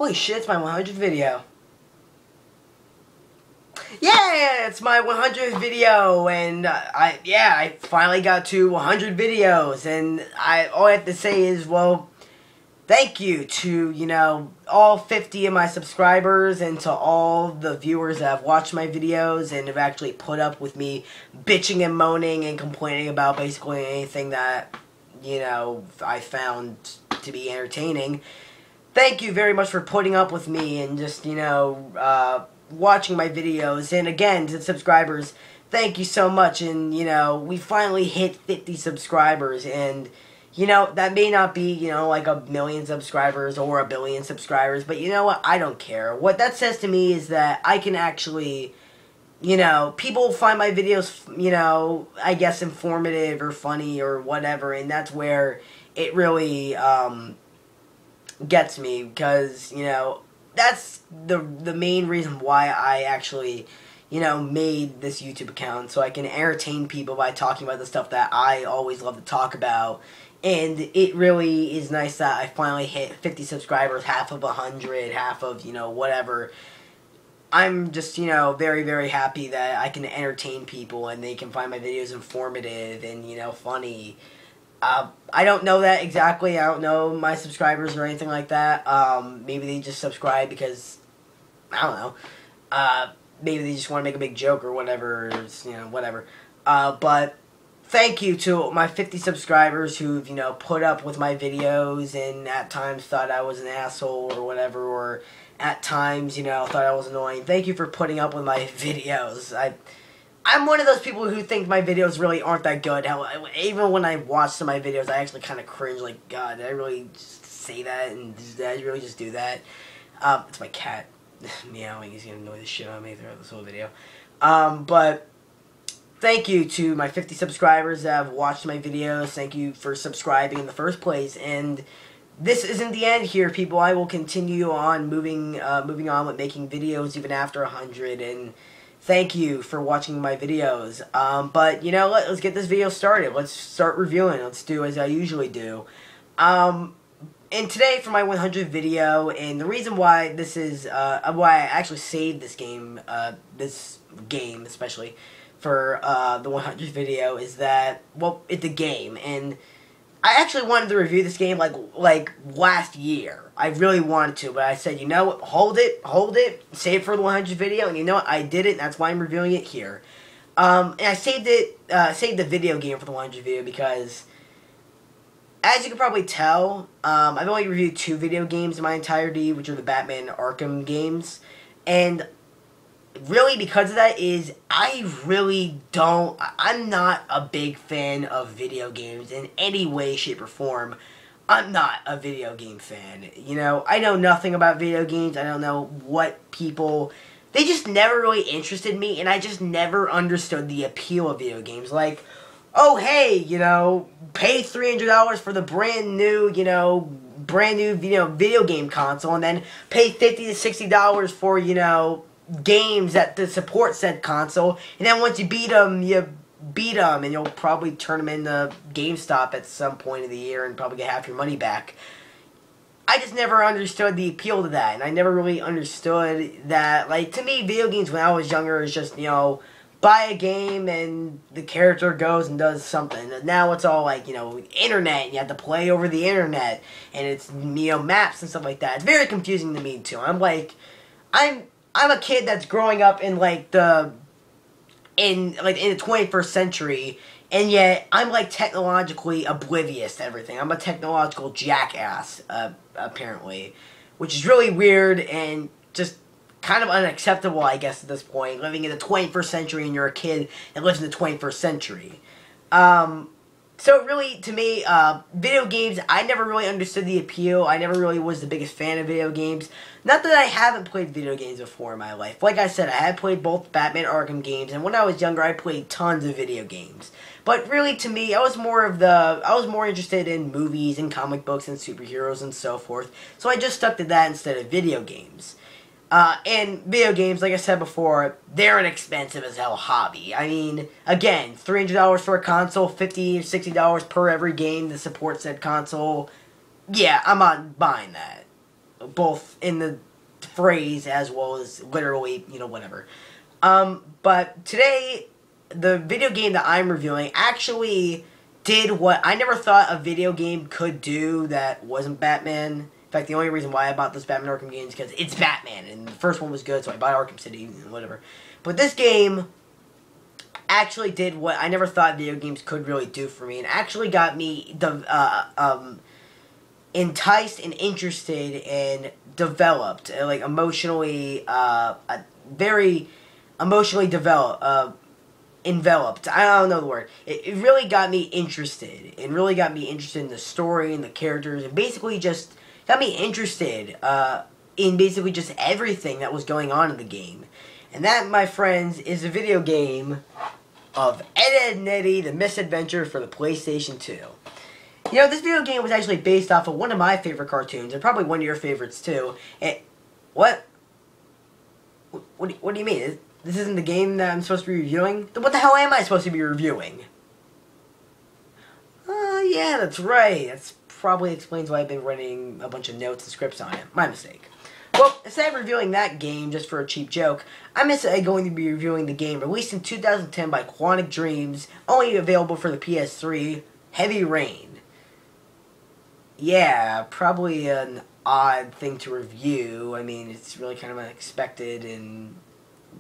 Holy shit, it's my 100th video. Yeah, it's my 100th video, and I finally got to 100 videos, and all I have to say is, well, thank you to, all 50 of my subscribers and to all the viewers that have watched my videos and have actually put up with me bitching and moaning and complaining about basically anything that, I found to be entertaining. Thank you very much for putting up with me and just, watching my videos. And again, to the subscribers, thank you so much. And, we finally hit 50 subscribers. And, that may not be, like 1 million subscribers or 1 billion subscribers. But you know what? I don't care. What that says to me is that I can actually, people find my videos, I guess informative or funny or whatever. And that's where it really, gets me, because that's the main reason why I actually made this YouTube account, so I can entertain people by talking about the stuff that I always love to talk about. And it really is nice that I finally hit 50 subscribers, half of 100, half of whatever. I'm just very, very happy that I can entertain people and they can find my videos informative and funny. I don't know that exactly. I don't know my subscribers or anything like that. Maybe they just subscribe because, I don't know. Maybe they just want to make a big joke or whatever, whatever. But thank you to my 50 subscribers who've, put up with my videos and at times thought I was an asshole or whatever, or at times, thought I was annoying. Thank you for putting up with my videos. I'm one of those people who think my videos really aren't that good. Even when I watch some of my videos, I actually kind of cringe, like, God, did I really just say that? And did I really just do that? It's my cat meowing. He's going to annoy the shit out of me throughout this whole video. But thank you to my 50 subscribers that have watched my videos. Thank you for subscribing in the first place. And this isn't the end here, people. I will continue on moving on with making videos even after 100, and thank you for watching my videos. But, let's get this video started. Let's start reviewing. Let's do as I usually do. And today for my 100th video, and the reason why this is, why I actually saved this game especially, for the 100th video, is that, well, it's a game, and I actually wanted to review this game like last year. I really wanted to, but I said, hold it, save it for the 100th video, and what, I did it, and that's why I'm reviewing it here. And I saved the video game for the 100th video because, as you can probably tell, I've only reviewed 2 video games in my entirety, which are the Batman Arkham games, and really, because of that, I'm not a big fan of video games in any way, shape, or form. I'm not a video game fan. I know nothing about video games. I don't know what people, they just never really interested me, and I just never understood the appeal of video games. Like, oh, hey, pay $300 for the brand new video game console, and then pay $50 to $60 for, games that to support said console, and then once you beat them, and you'll probably turn them into GameStop at some point of the year and probably get half your money back. I just never understood the appeal to that, and I never really understood that, like, to me, video games when I was younger is just, buy a game and the character goes and does something. And now it's all like, internet, and you have to play over the internet, and it's, maps and stuff like that. It's very confusing to me, too. I'm a kid that's growing up in the 21st century, and yet I'm technologically oblivious to everything. I'm a technological jackass, apparently, which is really weird and just kind of unacceptable, I guess, at this point, living in the 21st century and you're a kid that lives in the 21st century. So really, to me, video games, I never really understood the appeal. I never really was the biggest fan of video games. Not that I haven't played video games before in my life. Like I said, I had played both Batman Arkham games, and when I was younger, I played tons of video games. But really, to me, I was more interested in movies and comic books and superheroes and so forth. So I just stuck to that instead of video games. And video games, like I said before, they're an expensive as hell hobby. I mean, again, $300 for a console, $50 or $60 per every game to support said console. Yeah, I'm not buying that. both in the phrase as well as literally, you know, whatever. But today, the video game that I'm reviewing actually did what I never thought a video game could do that wasn't Batman. In fact, the only reason why I bought this Batman Arkham game is because it's Batman, and the first one was good, so I bought Arkham City, and whatever. But this game actually did what I never thought video games could really do for me, and actually got me enticed and interested and developed, like emotionally, very emotionally enveloped. I don't know the word. It really got me interested, and really got me interested in the story and the characters, and basically just got me interested in basically just everything that was going on in the game. And that, my friends, is a video game of Ed, Edd n Eddy, The Misadventure for the PlayStation 2. You know, this video game was actually based off of one of my favorite cartoons, and probably one of your favorites too. What? What do you mean? This isn't the game that I'm supposed to be reviewing? Then what the hell am I supposed to be reviewing? Yeah, that's right. That's probably explains why I've been writing a bunch of notes and scripts on it. My mistake. Well, instead of reviewing that game just for a cheap joke, I'm instead going to be reviewing the game released in 2010 by Quantic Dreams, only available for the PS3, Heavy Rain. Yeah, probably an odd thing to review. I mean, it's really kind of unexpected and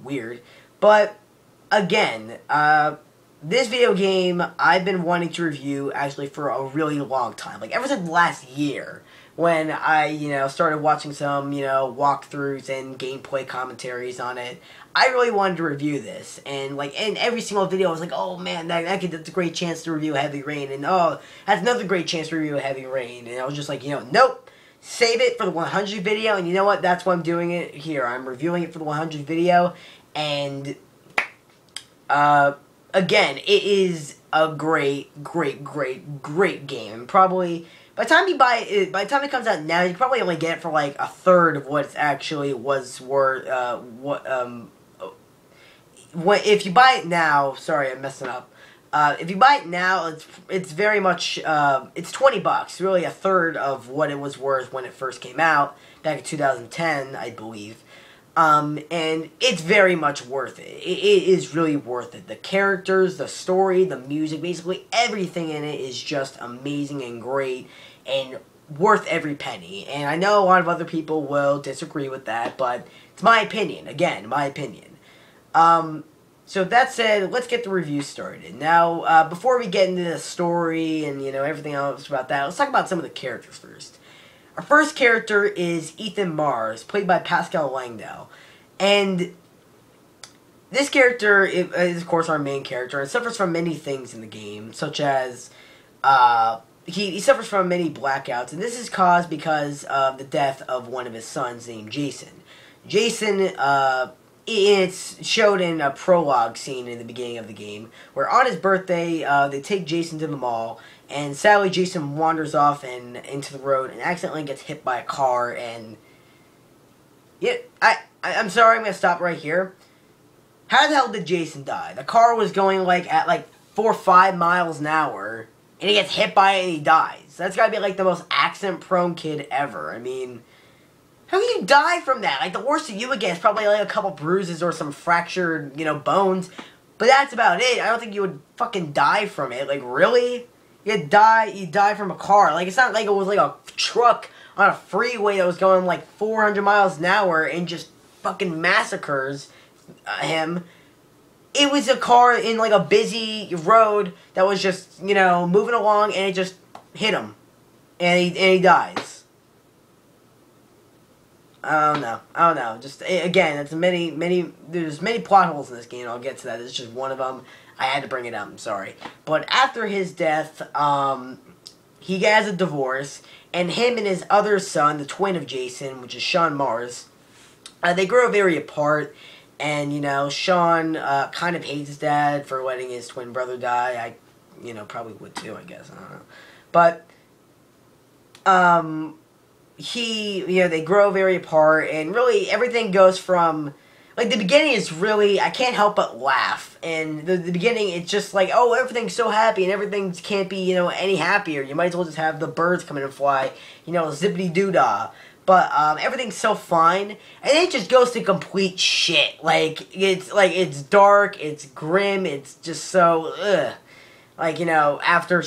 weird. But, again, this video game I've been wanting to review actually for a really long time. Like, ever since last year, when I, you know, started watching some, you know, walkthroughs and gameplay commentaries on it. I really wanted to review this, and like in every single video I was like, oh man, that's a great chance to review Heavy Rain, and oh, that's another great chance to review Heavy Rain, and I was just like, you know, nope, save it for the 100 video, and you know what, that's why I'm doing it here. I'm reviewing it for the 100 video, and again, it is a great game. Probably by the time you buy it, by the time it comes out now, you can probably only get it for like a third of what it actually was worth. If you buy it now, sorry, I'm messing up. If you buy it now, it's very much it's $20, really a third of what it was worth when it first came out back in 2010, I believe. And it's very much worth it. It is really worth it. The characters, the story, the music, basically everything in it is just amazing and great and worth every penny. And I know a lot of other people will disagree with that, but it's my opinion. Again, my opinion. So that said, let's get the review started. Now, before we get into the story and, you know, everything else about that, let's talk about some of the characters first. Our first character is Ethan Mars, played by Pascal Langdale. And this character is, of course, our main character, and suffers from many things in the game, such as, he suffers from many blackouts, and this is caused because of the death of one of his sons named Jason. Jason, it's showed in a prologue scene in the beginning of the game, where on his birthday, they take Jason to the mall, and sadly Jason wanders off and into the road and accidentally gets hit by a car, and yeah, I'm sorry, I'm going to stop right here. How the hell did Jason die? The car was going like at like 4 or 5 miles an hour, and he gets hit by it and he dies. That's got to be like the most accident-prone kid ever. I mean, how can you die from that? Like, the worst that you would get is probably like a couple bruises or some fractured, you know, bones. But that's about it. I don't think you would fucking die from it. Like, really? You die from a car. Like, it's not like it was like a truck on a freeway that was going like 400 miles an hour and just fucking massacres him. It was a car in like a busy road that was just, you know, moving along, and it just hit him. And he dies. I don't know. Just, again, it's there's many plot holes in this game. I'll get to that. It's just one of them. I had to bring it up. I'm sorry. But after his death, he has a divorce, and him and his other son, the twin of Jason, which is Sean Mars, they grow very apart. And, you know, Sean kind of hates his dad for letting his twin brother die. I, you know, probably would too, I guess. I don't know. But, they grow very apart, and really everything goes from, like, the beginning is really, I can't help but laugh. And the beginning, it's just like, oh, everything's so happy, and everything can't be, you know, any happier. You might as well just have the birds come in and fly, you know, zippity-doo-dah. But everything's so fine, and it just goes to complete shit. It's dark, it's grim, it's just so ugh. After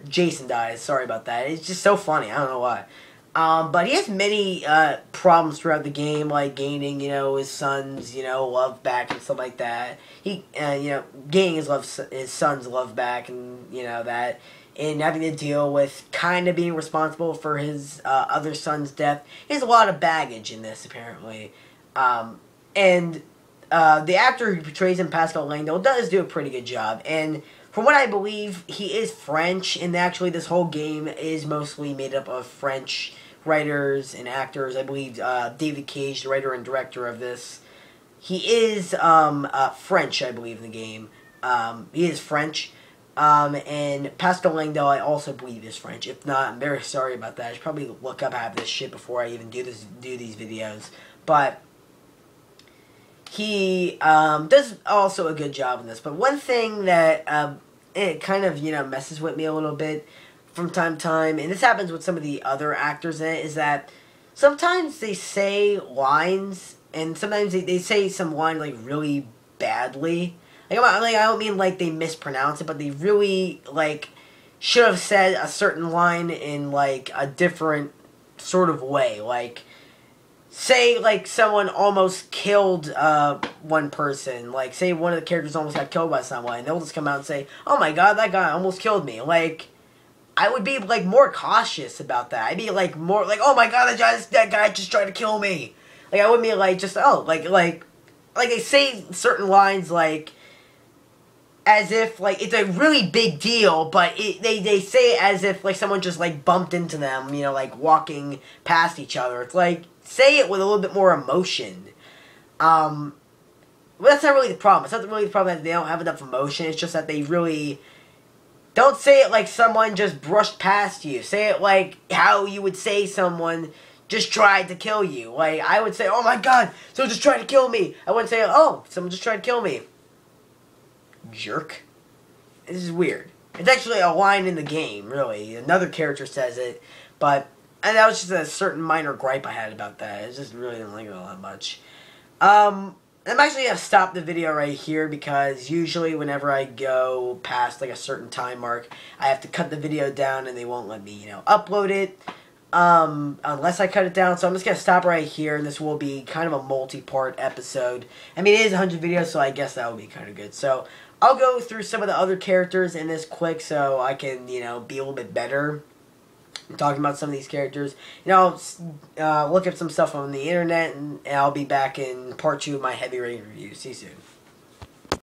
Jason dies, sorry about that. It's just so funny. I don't know why. But he has many problems throughout the game, like gaining, his son's, love back and stuff like that. He, gaining his son's love back, and that, and having to deal with kind of being responsible for his other son's death. He has a lot of baggage in this, apparently. The actor who portrays him, Pascal Langdale, does do a pretty good job, and from what I believe, he is French, and actually this whole game is mostly made up of French writers and actors. I believe David Cage, the writer and director of this, he is French, I believe, in the game. He is French. And Pascal Langdale, I also believe, is French. If not, I'm very sorry about that. I should probably look up half this shit before I even do these videos. But he does also a good job in this. But one thing that it kind of, messes with me a little bit from time to time, and this happens with some of the other actors in it, is that sometimes they say lines, and sometimes they say some line, really badly. I don't mean, they mispronounce it, but they really, should have said a certain line in, a different sort of way. Say, someone almost killed one person. Say one of the characters almost got killed by someone, and they'll just come out and say, "Oh my god, that guy almost killed me." I would be, more cautious about that. I'd be, more, "Oh my god, that guy just tried to kill me." I wouldn't be, just, oh, they say certain lines, as if, it's a really big deal, but they say it as if, someone just, bumped into them, walking past each other. It's say it with a little bit more emotion. Well, that's not really the problem. It's not really the problem that they don't have enough emotion. It's just that they really don't say it like someone just brushed past you. Say it how you would say someone just tried to kill you. I would say, "Oh my god, someone just tried to kill me." I wouldn't say, "Oh, someone just tried to kill me." Jerk. This is weird. It's actually a line in the game, really. Another character says it, and that was just a certain minor gripe I had about that. I just really didn't like it all that much. I'm actually going to stop the video right here, because usually whenever I go past, a certain time mark, I have to cut the video down, and they won't let me, upload it, unless I cut it down. So I'm just going to stop right here, and this will be kind of a multi-part episode. I mean, it is 100 videos, so I guess that will be kind of good. So I'll go through some of the other characters in this quick, so I can, be a little bit better talking about some of these characters. Look up some stuff on the internet, and I'll be back in part 2 of my heavy rain review. See you soon.